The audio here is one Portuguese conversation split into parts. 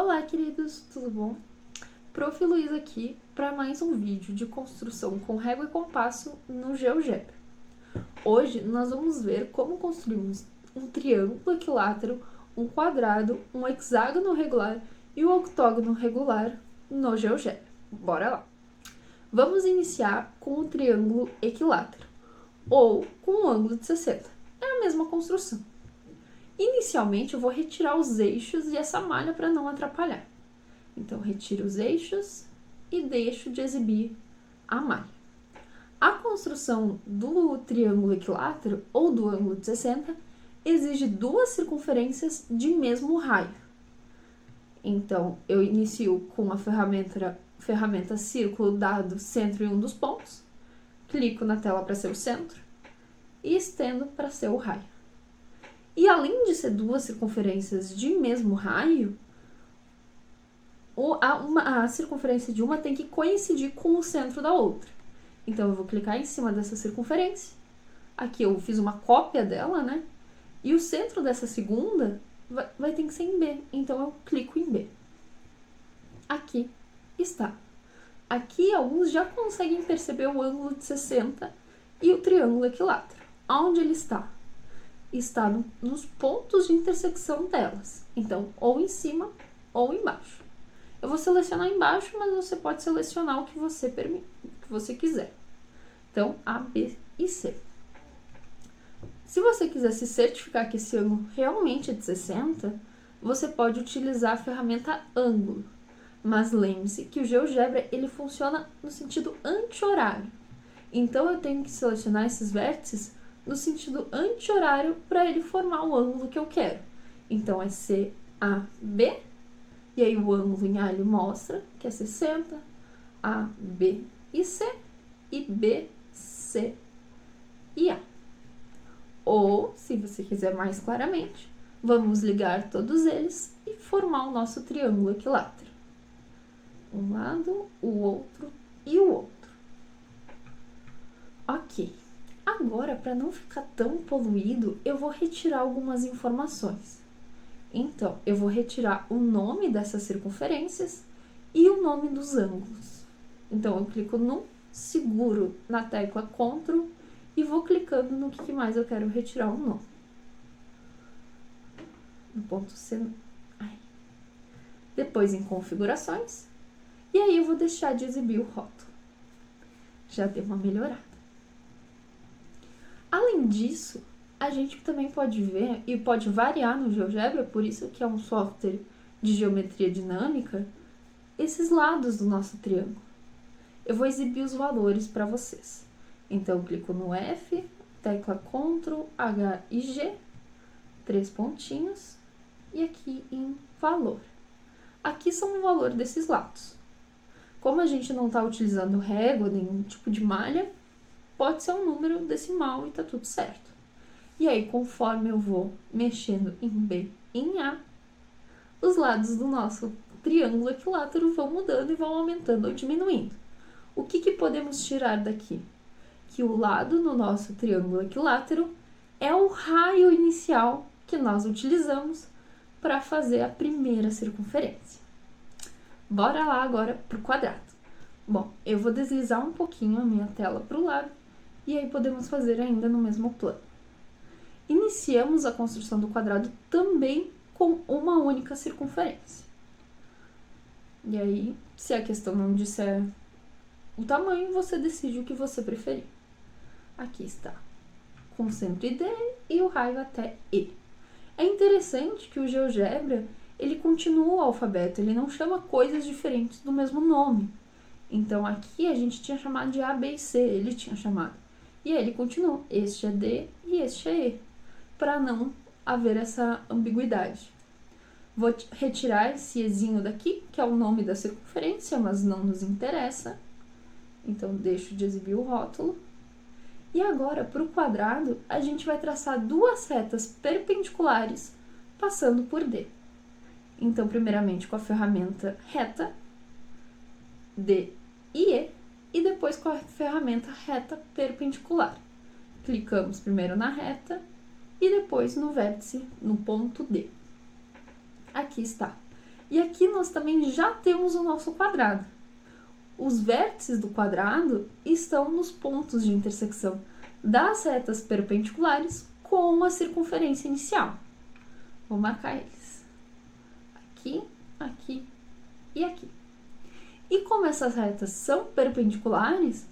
Olá, queridos, tudo bom? Prof. Luiz aqui para mais um vídeo de construção com régua e compasso no GeoGebra. Hoje nós vamos ver como construímos um triângulo equilátero, um quadrado, um hexágono regular e um octógono regular no GeoGebra. Bora lá! Vamos iniciar com o triângulo equilátero, ou com um ângulo de 60. É a mesma construção. Inicialmente eu vou retirar os eixos e essa malha para não atrapalhar. Então, retiro os eixos e deixo de exibir a malha. A construção do triângulo equilátero ou do ângulo de 60 exige duas circunferências de mesmo raio. Então, eu inicio com a ferramenta círculo dado centro em um dos pontos, clico na tela para ser o centro e estendo para ser o raio. E além de ser duas circunferências de mesmo raio, a circunferência de uma tem que coincidir com o centro da outra. Então, eu vou clicar em cima dessa circunferência. Aqui eu fiz uma cópia dela, né? E o centro dessa segunda vai ter que ser em B. Então, eu clico em B. Aqui está. Aqui, alguns já conseguem perceber o ângulo de 60 e o triângulo equilátero. Onde ele está? Está nos pontos de intersecção delas. Então, ou em cima ou embaixo. Eu vou selecionar embaixo, mas você pode selecionar o que você quiser. Então, A, B e C. Se você quiser se certificar que esse ângulo realmente é de 60, você pode utilizar a ferramenta ângulo. Mas lembre-se que o GeoGebra ele funciona no sentido anti-horário. Então, eu tenho que selecionar esses vértices no sentido anti-horário para ele formar o ângulo que eu quero. Então, é CAB, e aí o ângulo em A ele mostra que é 60, A, B e C, e B, C e A. Ou, se você quiser mais claramente, vamos ligar todos eles e formar o nosso triângulo equilátero. Um lado, o outro e o outro. Ok. Agora, para não ficar tão poluído, eu vou retirar algumas informações. Então, eu vou retirar o nome dessas circunferências e o nome dos ângulos. Então, eu clico no seguro na tecla Ctrl e vou clicando no que mais eu quero retirar o nome. No ponto C. Depois em configurações. E aí eu vou deixar de exibir o rótulo. Já deu uma melhorada. Além disso, a gente também pode ver e pode variar no GeoGebra, por isso que é um software de geometria dinâmica, esses lados do nosso triângulo. Eu vou exibir os valores para vocês. Então, eu clico no F, tecla Ctrl, H e G, 3 pontinhos, e aqui em valor. Aqui são o valor desses lados. Como a gente não está utilizando régua, nenhum tipo de malha, pode ser um número decimal e tá tudo certo. E aí, conforme eu vou mexendo em B e em A, os lados do nosso triângulo equilátero vão mudando e vão aumentando ou diminuindo. O que podemos tirar daqui? Que o lado no nosso triângulo equilátero é o raio inicial que nós utilizamos para fazer a primeira circunferência. Bora lá agora para o quadrado. Bom, eu vou deslizar um pouquinho a minha tela para o lado e aí podemos fazer ainda no mesmo plano. Iniciamos a construção do quadrado também com uma única circunferência. E aí, se a questão não disser o tamanho, você decide o que você preferir. Aqui está, com centro em D e o raio até E. É interessante que o GeoGebra, ele continua o alfabeto, ele não chama coisas diferentes do mesmo nome. Então, aqui a gente tinha chamado de A, B e C, ele tinha chamado. E aí ele continua, este é D e este é E, para não haver essa ambiguidade. Vou retirar esse Ezinho daqui, que é o nome da circunferência, mas não nos interessa. Então, deixo de exibir o rótulo. E agora, para o quadrado, a gente vai traçar duas retas perpendiculares passando por D. Então, primeiramente com a ferramenta reta, D e E depois com a ferramenta reta perpendicular. Clicamos primeiro na reta e depois no vértice, no ponto D. Aqui está. E aqui nós também já temos o nosso quadrado. Os vértices do quadrado estão nos pontos de intersecção das retas perpendiculares com a circunferência inicial. Vou marcar eles. Aqui, aqui e aqui. E como essas retas são perpendiculares,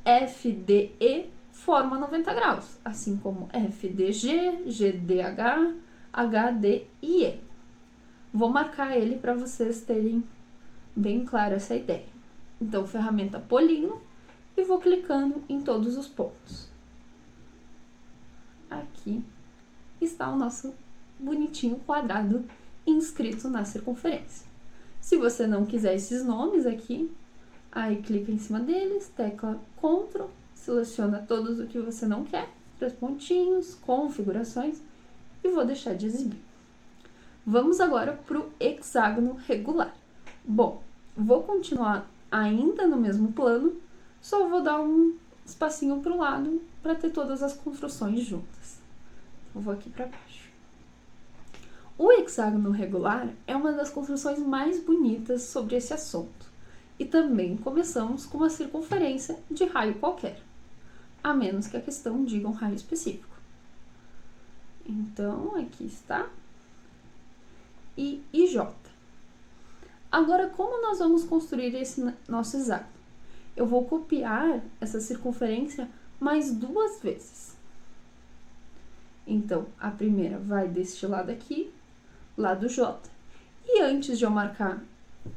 FDE forma 90 graus, assim como FDG, GDH, HD e E. Vou marcar ele para vocês terem bem clara essa ideia. Então, ferramenta polígono e vou clicando em todos os pontos. Aqui está o nosso bonitinho quadrado inscrito na circunferência. Se você não quiser esses nomes aqui, aí clica em cima deles, tecla Ctrl, seleciona todos o que você não quer, 3 pontinhos, configurações, e vou deixar de exibir. Vamos agora para o hexágono regular. Bom, vou continuar ainda no mesmo plano, só vou dar um espacinho para o lado para ter todas as construções juntas. Então, vou aqui para baixo. O hexágono regular é uma das construções mais bonitas sobre esse assunto. E também começamos com uma circunferência de raio qualquer, a menos que a questão diga um raio específico. Então, aqui está. E IJ. Agora, como nós vamos construir esse nosso hexágono? Eu vou copiar essa circunferência mais 2 vezes. Então, a primeira vai deste lado aqui, lado J. E antes de eu marcar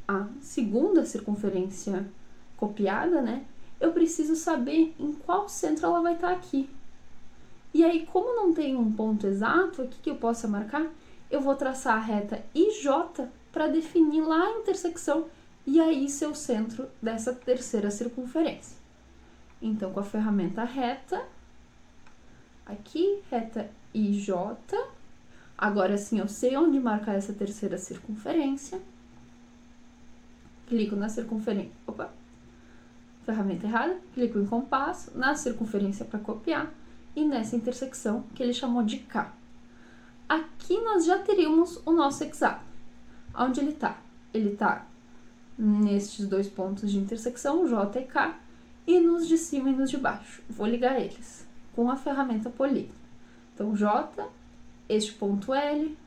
a segunda circunferência copiada, né? Eu preciso saber em qual centro ela vai estar aqui. E aí, como não tem um ponto exato aqui que eu possa marcar, eu vou traçar a reta IJ para definir lá a intersecção e aí ser o centro dessa terceira circunferência. Então, com a ferramenta reta, aqui, reta IJ, agora sim eu sei onde marcar essa terceira circunferência. Clico na circunferência, ferramenta errada, clico em compasso, na circunferência para copiar e nessa intersecção que ele chamou de K. Aqui nós já teríamos o nosso hexágono. Onde ele está? Ele está nestes 2 pontos de intersecção, J e K, e nos de cima e nos de baixo. Vou ligar eles com a ferramenta polígono. Então, J, este ponto L,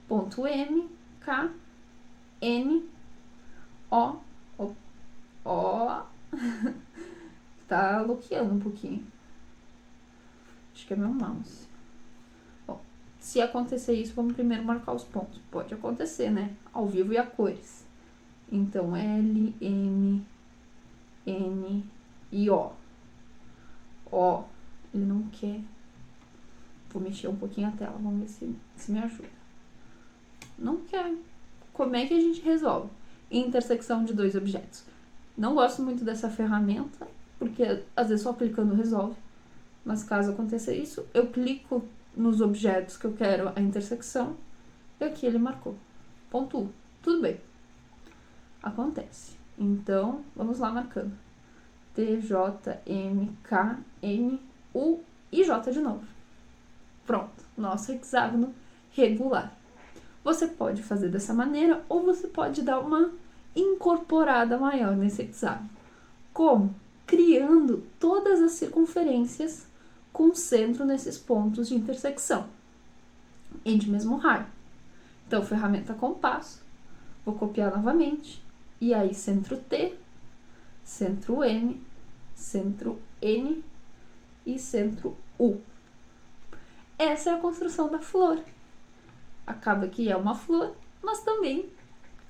ponto M, K, N, O, tá bloqueando um pouquinho. Acho que é meu mouse. Bom, se acontecer isso, vamos primeiro marcar os pontos. Pode acontecer, né? Ao vivo e a cores. Então, L, M, N e O. O, ele não quer. Vou mexer um pouquinho a tela, vamos ver se me ajuda. Não quer. Como é que a gente resolve? Intersecção de 2 objetos. Não gosto muito dessa ferramenta, porque às vezes só clicando resolve. Mas caso aconteça isso, eu clico nos objetos que eu quero a intersecção e aqui ele marcou. Pontuo. Tudo bem. Acontece. Então, vamos lá marcando. T, J, M, K, N, U e J de novo. Pronto. Nosso hexágono regular. Você pode fazer dessa maneira ou você pode dar uma incorporada maior nesse hexágono. Como? Criando todas as circunferências com centro nesses pontos de intersecção e de mesmo raio. Então, ferramenta compasso, vou copiar novamente, e aí centro T, centro M, centro N e centro U. Essa é a construção da flor. Acaba que é uma flor, mas também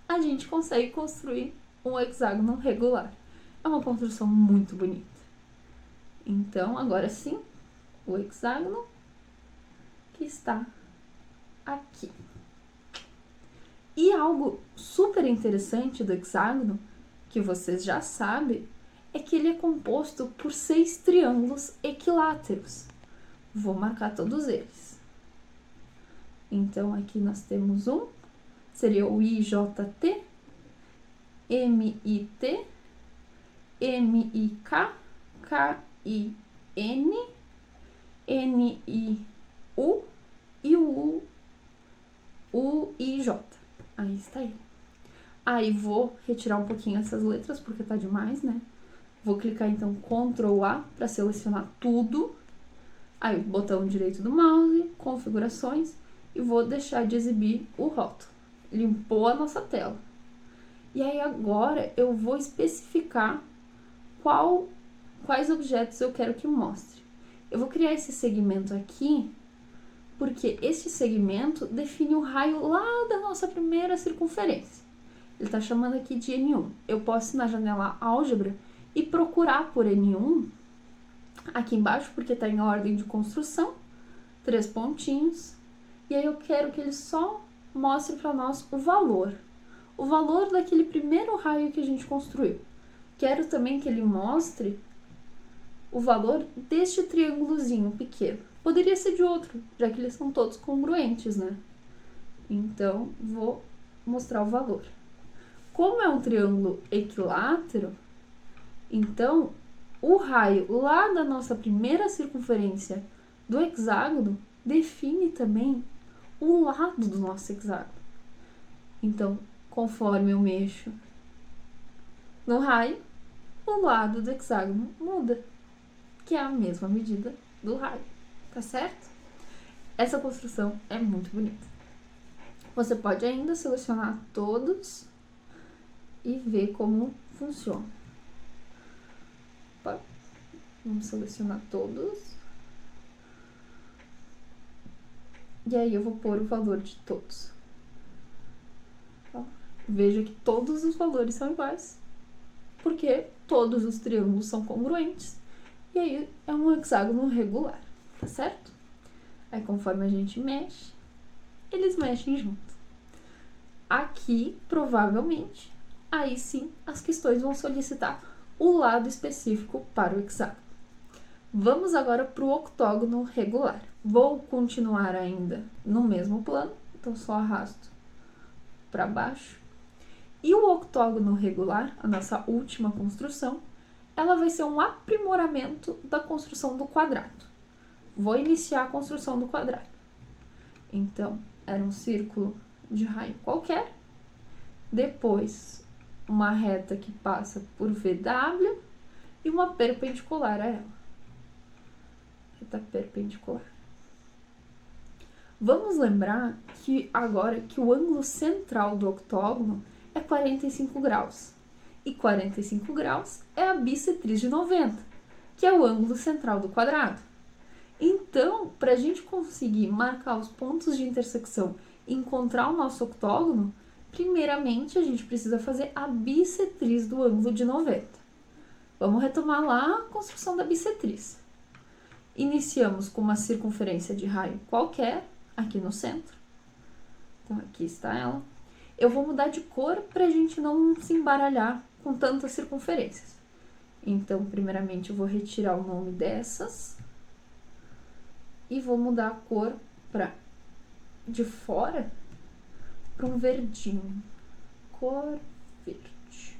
a gente consegue construir um hexágono regular. É uma construção muito bonita. Então, agora sim, o hexágono que está aqui. E algo super interessante do hexágono, que vocês já sabem, é que ele é composto por 6 triângulos equiláteros. Vou marcar todos eles. Então, aqui nós temos um, seria o IJT, MIT, MIK, KIN, NIU e o UIJ. Aí está ele. Aí vou retirar um pouquinho essas letras, porque tá demais, né? Vou clicar então Ctrl A para selecionar tudo. Aí botão direito do mouse, configurações, e vou deixar de exibir o rótulo. Limpou a nossa tela. E aí agora eu vou especificar quais objetos eu quero que mostre. Eu vou criar esse segmento aqui, porque este segmento define o raio lá da nossa primeira circunferência. Ele está chamando aqui de N1. Eu posso ir na janela álgebra e procurar por N1 aqui embaixo, porque está em ordem de construção, 3 pontinhos, e aí eu quero que ele só mostre para nós o valor daquele primeiro raio que a gente construiu. Quero também que ele mostre o valor deste triângulozinho pequeno. Poderia ser de outro, já que eles são todos congruentes, né? Então, vou mostrar o valor. Como é um triângulo equilátero, então o raio lá da nossa primeira circunferência do hexágono define também o lado do nosso hexágono. Então, conforme eu mexo no raio, o lado do hexágono muda, que é a mesma medida do raio, tá certo? Essa construção é muito bonita. Você pode ainda selecionar todos e ver como funciona. Opa, vamos selecionar todos. E aí eu vou pôr o valor de todos. Veja que todos os valores são iguais, porque todos os triângulos são congruentes. E aí é um hexágono regular, tá certo? Aí conforme a gente mexe, eles mexem junto. Aqui, provavelmente, aí sim as questões vão solicitar o lado específico para o hexágono. Vamos agora para o octógono regular. Vou continuar ainda no mesmo plano, então só arrasto para baixo. E o octógono regular, a nossa última construção, ela vai ser um aprimoramento da construção do quadrado. Vou iniciar a construção do quadrado. Então, era um círculo de raio qualquer, depois uma reta que passa por VW e uma perpendicular a ela. Reta perpendicular. Vamos lembrar que agora que o ângulo central do octógono é 45 graus. E 45 graus é a bissetriz de 90, que é o ângulo central do quadrado. Então, para a gente conseguir marcar os pontos de intersecção e encontrar o nosso octógono, primeiramente a gente precisa fazer a bissetriz do ângulo de 90. Vamos retomar lá a construção da bissetriz. Iniciamos com uma circunferência de raio qualquer, aqui no centro. Então, aqui está ela. Eu vou mudar de cor para a gente não se embaralhar com tantas circunferências. Então, primeiramente, eu vou retirar o nome dessas e vou mudar a cor para de fora para um verdinho, cor verde.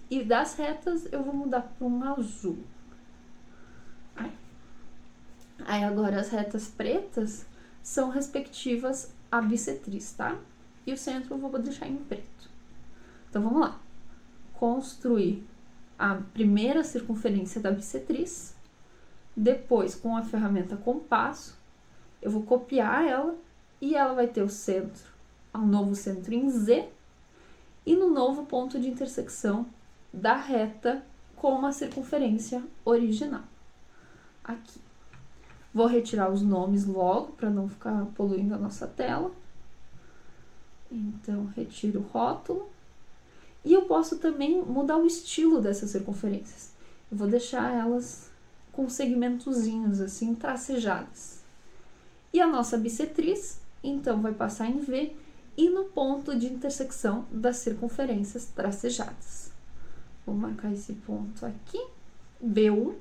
E das retas eu vou mudar para um azul. Aí agora as retas pretas são respectivas à bissetriz, tá? E o centro eu vou deixar em preto. Então vamos lá. Construir a primeira circunferência da bissetriz. Depois, com a ferramenta compasso, eu vou copiar ela e ela vai ter o centro, um novo centro em Z e no novo ponto de intersecção da reta com a circunferência original. Aqui. Vou retirar os nomes logo para não ficar poluindo a nossa tela. Então, retiro o rótulo. E eu posso também mudar o estilo dessas circunferências. Eu vou deixar elas com segmentozinhos assim, tracejadas. E a nossa bissetriz, então, vai passar em V e no ponto de intersecção das circunferências tracejadas. Vou marcar esse ponto aqui, B1.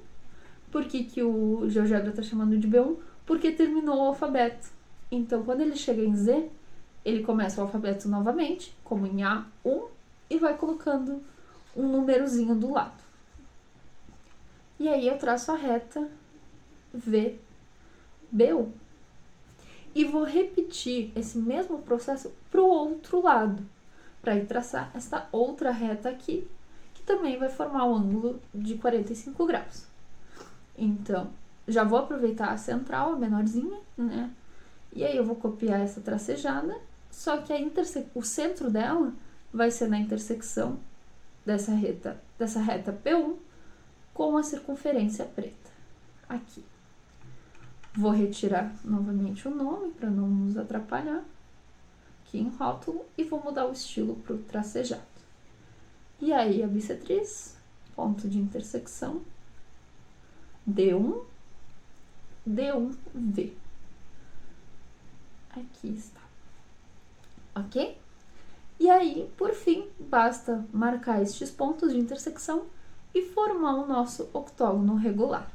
Por que o GeoGebra está chamando de B1? Porque terminou o alfabeto. Então, quando ele chega em Z, ele começa o alfabeto novamente, como em A1, e vai colocando um númerozinho do lado. E aí eu traço a reta VB1. E vou repetir esse mesmo processo para o outro lado, para ir traçar esta outra reta aqui, que também vai formar um ângulo de 45 graus. Então, já vou aproveitar a central, a menorzinha, né? E aí eu vou copiar essa tracejada, só que o centro dela vai ser na intersecção dessa reta P1 com a circunferência preta, aqui. Vou retirar novamente o nome para não nos atrapalhar, aqui em rótulo, e vou mudar o estilo para o tracejado. E aí a bissetriz, ponto de intersecção, D1, D1V. Aqui está. Ok? E aí, por fim, basta marcar estes pontos de intersecção e formar o nosso octógono regular.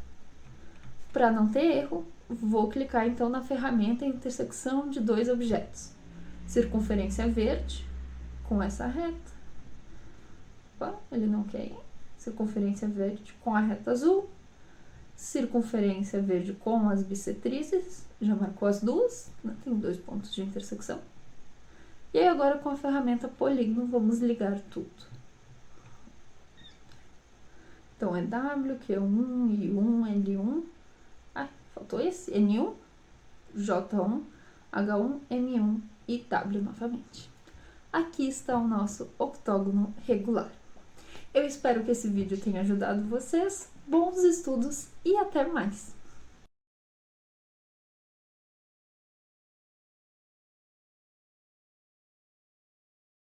Para não ter erro, vou clicar então na ferramenta intersecção de dois objetos. Circunferência verde, com essa reta. Opa, ele não quer ir. Circunferência verde com a reta azul. Circunferência verde com as bissetrizes, já marcou as duas, né? Tem dois pontos de intersecção. E aí agora com a ferramenta polígono vamos ligar tudo. Então é W, Q1, I1, L1, faltou esse, N1, J1, H1, M1 e W novamente. Aqui está o nosso octógono regular. Eu espero que esse vídeo tenha ajudado vocês. Bons estudos e até mais!